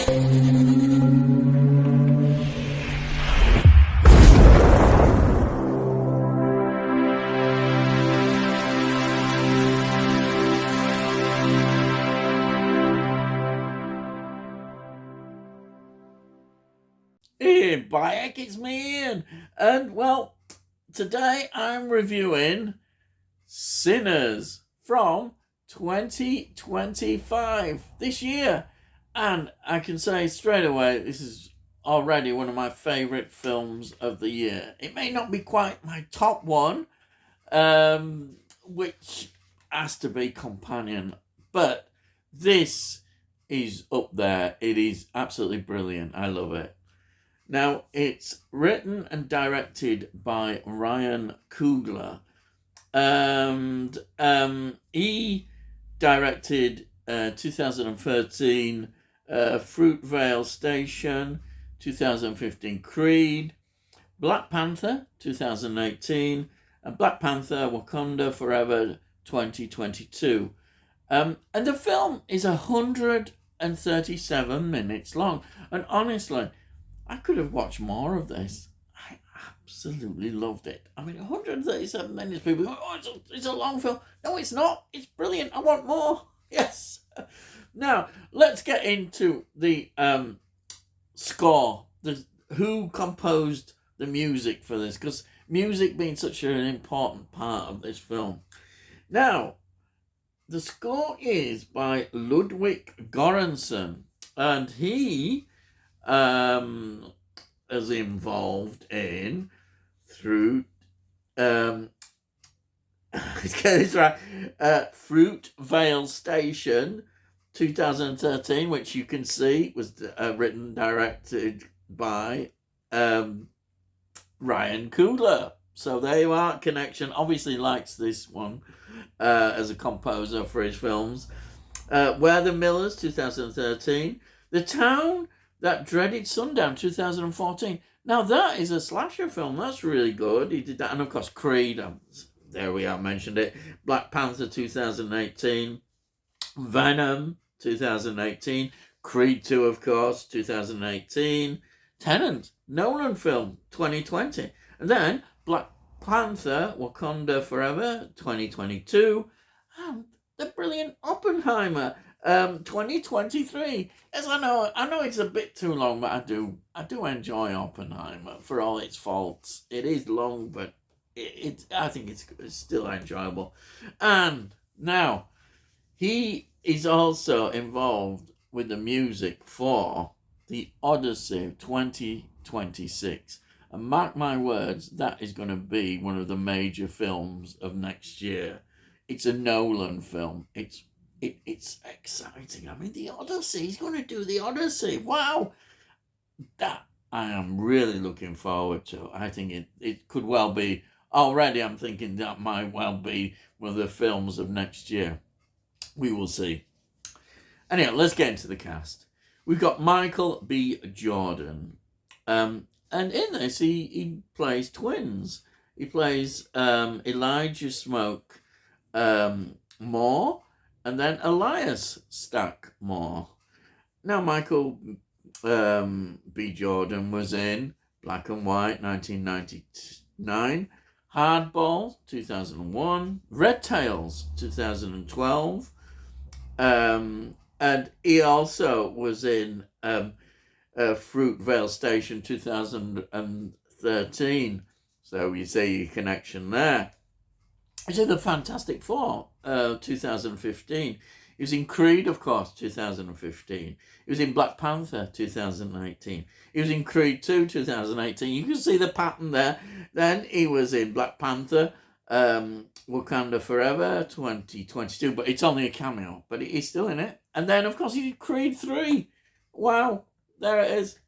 Hey, Bayek, it's me, Ian. And, well, today I'm reviewing Sinners from 2025, this year. And I can say straight away, this is already one of my favourite films of the year. It may not be quite my top one, which has to be Companion, but this is up there. It is absolutely brilliant. I love it. Now, it's written and directed by Ryan Coogler, and he directed 2013 Fruitvale Station, 2015 Creed, Black Panther 2018, and Black Panther Wakanda Forever 2022. And the film is 137 minutes long, and honestly, I could have watched more of this. I absolutely loved it. I mean, 137 minutes, people go, oh, it's a long film. No, it's not. It's brilliant. I want more. Yes. Now, let's get into the score. Who composed the music for this? Because music being such an important part of this film. Now, the score is by Ludwig Göransson, and he is involved in through let's get this right, Fruitvale Station 2013, which you can see was written directed by Ryan Coogler. So there you are. Connection obviously likes this one as a composer for his films. Where the Millers 2013, The Town That Dreaded Sundown 2014. Now that is a slasher film. That's really good. He did that, and of course Creed. There we are, mentioned it. Black Panther 2018, Venom 2018, Creed 2 of course 2018, Tenant, Nolan film 2020, and then Black Panther Wakanda Forever 2022, and the brilliant Oppenheimer 2023. As I know it's a bit too long, but I do enjoy Oppenheimer for all its faults. It is long, but I think it's still enjoyable. And now he is also involved with the music for the Odyssey 2026. And mark my words, that is going to be one of the major films of next year. It's a Nolan film. It's exciting. I mean, the Odyssey. He's going to do the Odyssey. Wow. That I am really looking forward to. I think it could well be. Already I'm thinking that might well be one of the films of next year. We will see. Anyway, let's get into the cast. We've got Michael B. Jordan. And in this, he plays twins. He plays Elijah Smoke Moore, and then Elias Stack Moore. Now, Michael B. Jordan was in Black and White 1999, Hardball 2001, Red Tails 2012, and he also was in Fruitvale Station 2013. So you see your connection there. He's in the Fantastic Four 2015. He was in Creed, of course, 2015. He was in Black Panther 2018. He was in Creed 2 2018. You can see the pattern there. Then he was in Black Panther, Wakanda Forever 2022, but it's only a cameo, but he's still in it. And then, of course, he did Creed 3. Wow, there it is.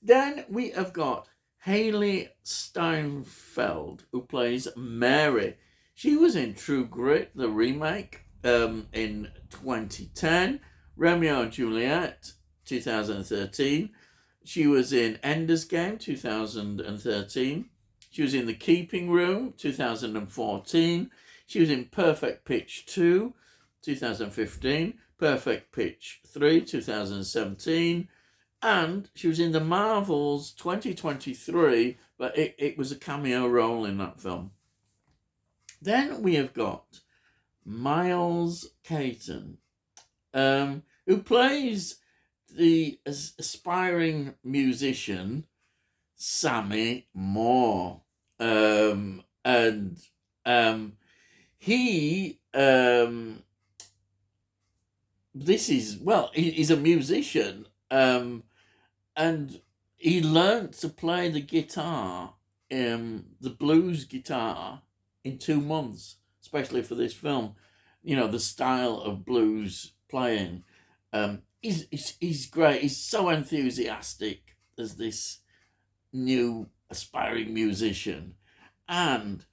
Then we have got Haley Steinfeld, who plays Mary. She was in True Grit, the remake, in 2010, Romeo and Juliet, 2013. She was in Ender's Game, 2013. She was in The Keeping Room, 2014. She was in Perfect Pitch 2, 2015. Perfect Pitch 3, 2017. And she was in the Marvels 2023, but it was a cameo role in that film. Then we have got Miles Caton, who plays the aspiring musician Sammy Moore. And he he's a musician, and he learned to play the guitar, the blues guitar, in 2 months, especially for this film. You know, the style of blues playing. He's great. He's so enthusiastic as this new aspiring musician. And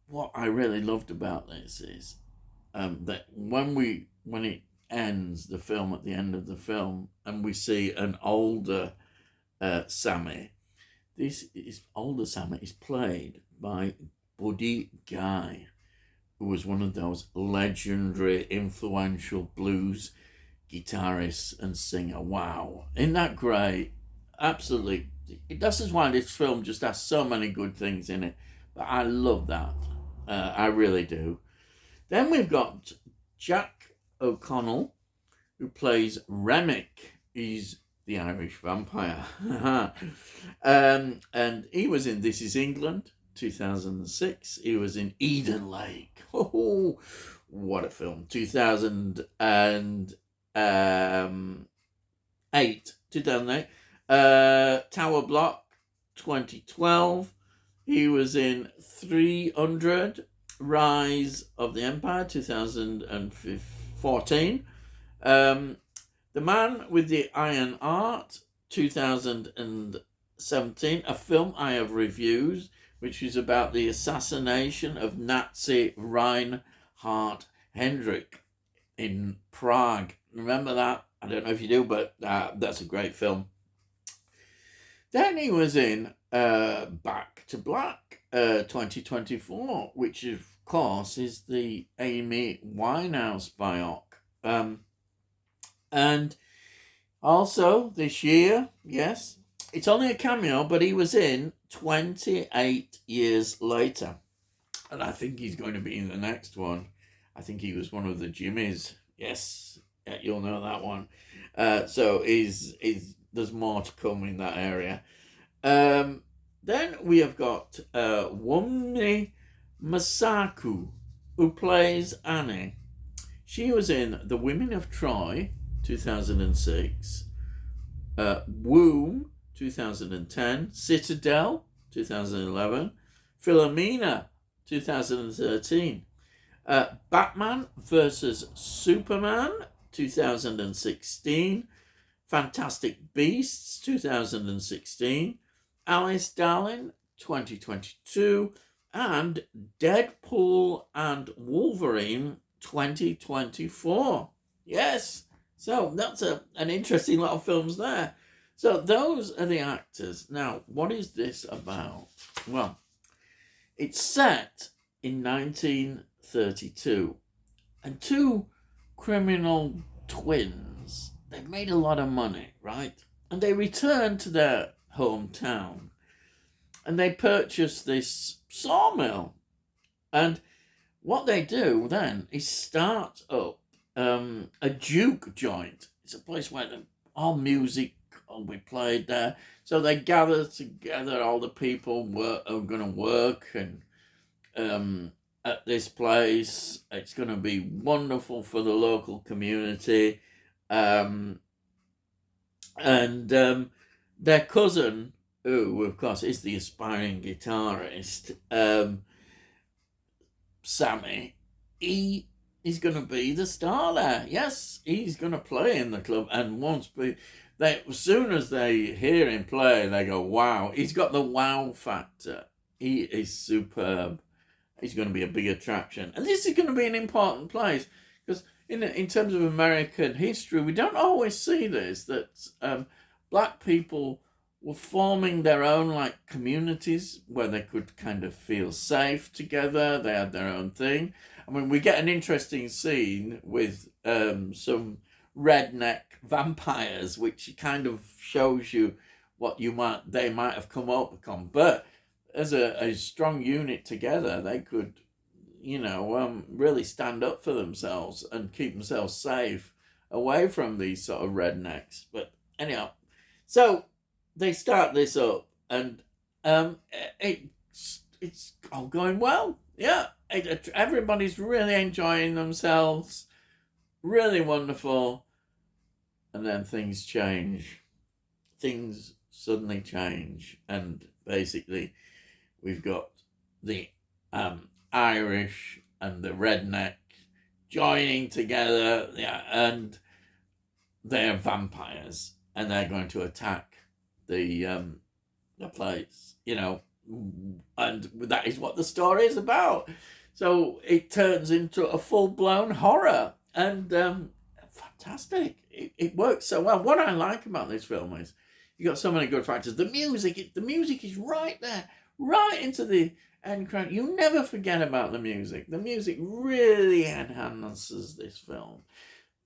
what I really loved about this is that when it ends, the film, at the end of the film, and we see an older Sammy, older Sammy is played by Buddy Guy, who was one of those legendary, influential blues guitarist and singer. Wow, isn't that great? Absolutely. This is why this film just has so many good things in it. But I love that. I really do. Then we've got Jack O'Connell, who plays Remick. He's the Irish vampire. And he was in This Is England, 2006. He was in Eden Lake. Oh, what a film. 2008. Tower Block, 2012. He was in 300, Rise of the Empire, 2014. The Man with the Iron Heart, 2017. A film I have reviewed, which is about the assassination of Nazi Reinhard Hendrik in Prague. Remember that? I don't know if you do, but that's a great film. Then he was in Back to Black, 2024, which of course is the Amy Winehouse biopic. And also this year, yes, it's only a cameo, but he was in 28 Years Later. And I think he's going to be in the next one. I think he was one of the Jimmys. Yes, yeah, you'll know that one. So there's more to come in that area. Then we have got Wunmi Masaku, who plays Annie. She was in The Women of Troy, 2006, Womb, 2010, Citadel, 2011, Philomena, 2013, Batman versus Superman, 2016, Fantastic Beasts, 2016, Alice Darling, 2022, and Deadpool and Wolverine, 2024. Yes, so that's an interesting lot of films there. So those are the actors. Now, what is this about? Well, it's set in 1932, and two criminal twins, they've made a lot of money, right? And they return to their hometown, and they purchase this sawmill. And what they do then is start up a juke joint. It's a place where all music will be played there. So they gather together, all the people are going to work and at this place. It's going to be wonderful for the local community. And their cousin, who of course is the aspiring guitarist, Sammy, he's going to be the star there. Yes, he's going to play in the club. And as soon as they hear him play, they go, wow. He's got the wow factor. He is superb. He's going to be a big attraction. And this is going to be an important place, because in terms of American history, we don't always see this, that black people were forming their own communities where they could kind of feel safe together. They had their own thing. I mean, we get an interesting scene with some redneck vampires, which kind of shows you what they might have come up with. But as a strong unit together, they could, really stand up for themselves and keep themselves safe away from these sort of rednecks. But anyhow, so they start this up, and it's all going well. Yeah, everybody's really enjoying themselves. Really wonderful. And then things change. Things suddenly change, and basically we've got the Irish and the redneck joining together, and they're vampires, and they're going to attack the place, and that is what the story is about. So it turns into a full-blown horror, and fantastic. It works so well. What I like about this film is you got so many good factors. The music is right there, right into the end credit. You never forget about the music. The music really enhances this film.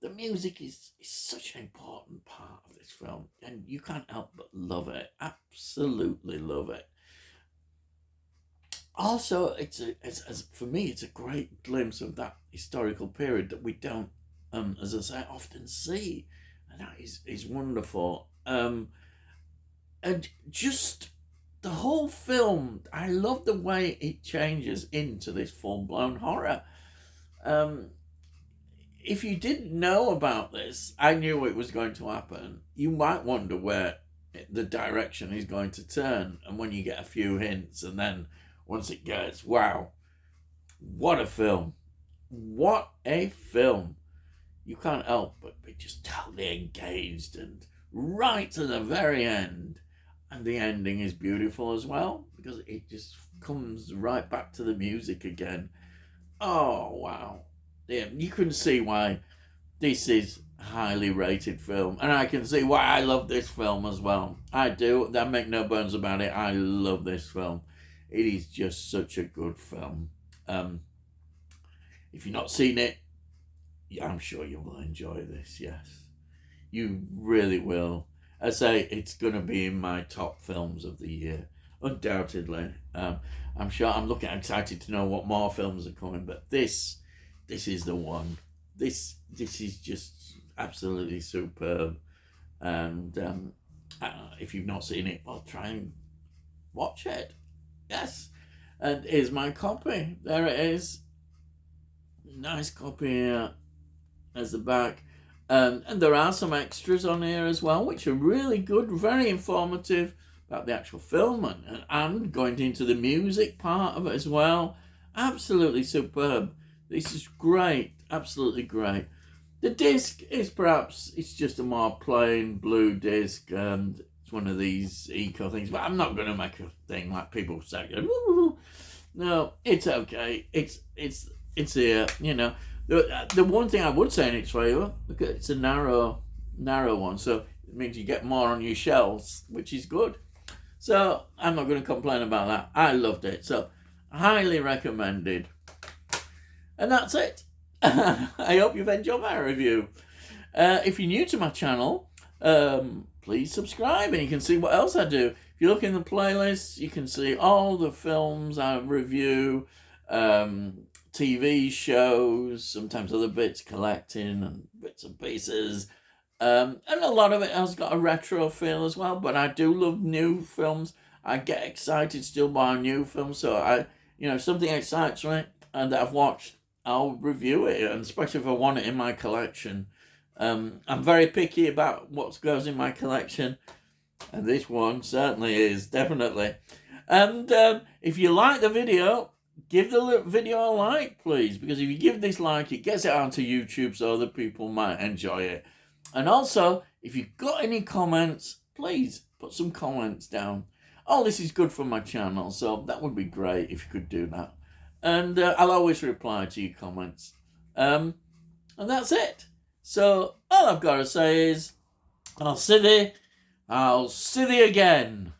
The music is such an important part of this film, and you can't help but love it. Absolutely love it. Also, for me, it's a great glimpse of that historical period that we don't, as I say, often see, and that is wonderful. And just the whole film, I love the way it changes into this full-blown horror. If you didn't know about this, I knew it was going to happen. You might wonder where the direction is going to turn, and when you get a few hints, and then once it gets, wow, what a film. What a film. You can't help but be just totally engaged, and right to the very end. And the ending is beautiful as well, because it just comes right back to the music again. Oh, wow. Yeah, you can see why this is a highly rated film. And I can see why I love this film as well. I do. I make no bones about it. I love this film. It is just such a good film. If you've not seen it, I'm sure you will enjoy this, yes. You really will. I say it's going to be in my top films of the year, undoubtedly. I'm sure I'm excited to know what more films are coming, but this is the one. This is just absolutely superb. And if you've not seen it, well, try and watch it. Yes. And here's my copy. There it is. Nice copy here. There's the back. And there are some extras on here as well, which are really good, very informative about the actual film, and going into the music part of it as well. Absolutely superb. This is great, absolutely great. The disc is it's just a more plain blue disc, and it's one of these eco things, but I'm not going to make a thing like people say. No, it's okay. It's here, The one thing I would say in its favour, look, it's a narrow one, so it means you get more on your shelves, which is good. So I'm not going to complain about that. I loved it, so highly recommended. And that's it. I hope you've enjoyed my review. If you're new to my channel, please subscribe, and you can see what else I do. If you look in the playlist, you can see all the films I review, TV shows, sometimes other bits collecting and bits and pieces. And a lot of it has got a retro feel as well, but I do love new films. I get excited still by new films, so something excites me and that I've watched, I'll review it, and especially if I want it in my collection. I'm very picky about what goes in my collection, and this one certainly is, definitely. And if you like the video, give the video a like, please, because if you give this like, it gets it onto YouTube so other people might enjoy it. And also, if you've got any comments, please put some comments down. All this is good for my channel, so that would be great if you could do that. And I'll always reply to your comments. And that's it. So all I've got to say is, I'll see thee again.